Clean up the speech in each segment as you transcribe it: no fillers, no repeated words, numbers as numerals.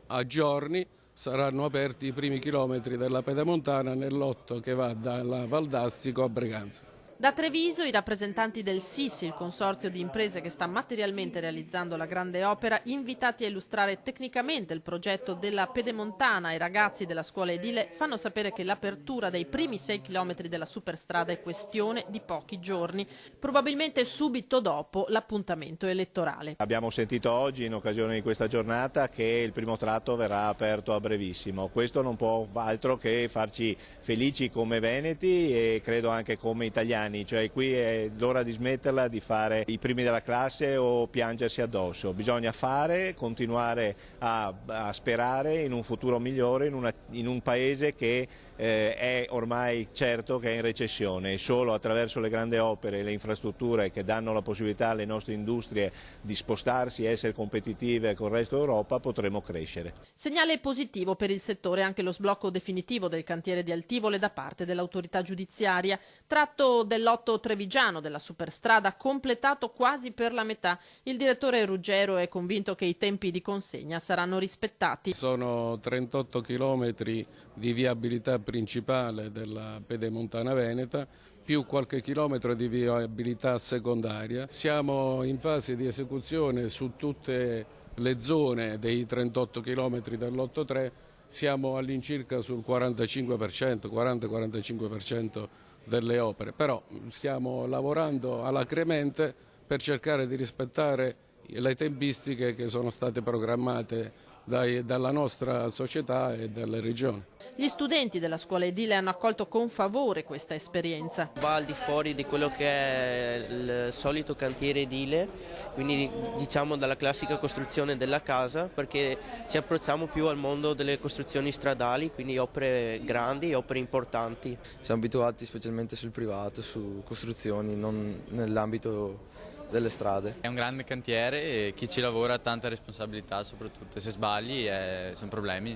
a giorni saranno aperti i primi chilometri della Pedemontana nel lotto che va dalla Valdastico a Breganza. Da Treviso i rappresentanti del SISI, il consorzio di imprese che sta materialmente realizzando la grande opera, invitati a illustrare tecnicamente il progetto della Pedemontana ai ragazzi della scuola edile, fanno sapere che l'apertura dei primi 6 chilometri della superstrada è questione di pochi giorni, probabilmente subito dopo l'appuntamento elettorale. Abbiamo sentito oggi, in occasione di questa giornata, che il primo tratto verrà aperto a brevissimo. Questo non può altro che farci felici come veneti e credo anche come italiani. Cioè qui è l'ora di smetterla di fare i primi della classe o piangersi addosso. Bisogna fare, continuare a sperare in un futuro migliore, in un paese che è ormai certo che è in recessione e solo attraverso le grandi opere e le infrastrutture che danno la possibilità alle nostre industrie di spostarsi e essere competitive con il resto d'Europa potremo crescere. Segnale positivo per il settore anche lo sblocco definitivo del cantiere di Altivole da parte dell'autorità giudiziaria, tratto del lotto trevigiano della superstrada completato quasi per la metà. Il direttore Ruggero è convinto che i tempi di consegna saranno rispettati. Sono 38 chilometri di viabilità principale della Pedemontana Veneta, più qualche chilometro di viabilità secondaria. Siamo in fase di esecuzione su tutte le zone dei 38 chilometri del lotto 3, siamo all'incirca sul 45%, 40-45% delle opere, però stiamo lavorando alacremente per cercare di rispettare le tempistiche che sono state programmate dalla nostra società e dalle regioni. Gli studenti della scuola edile hanno accolto con favore questa esperienza. Va al di fuori di quello che è il solito cantiere edile, quindi diciamo dalla classica costruzione della casa, perché ci approcciamo più al mondo delle costruzioni stradali, quindi opere grandi, opere importanti. Siamo abituati specialmente sul privato, su costruzioni, non nell'ambito delle strade. È un grande cantiere e chi ci lavora ha tanta responsabilità, soprattutto se sbagli sono problemi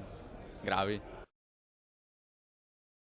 gravi.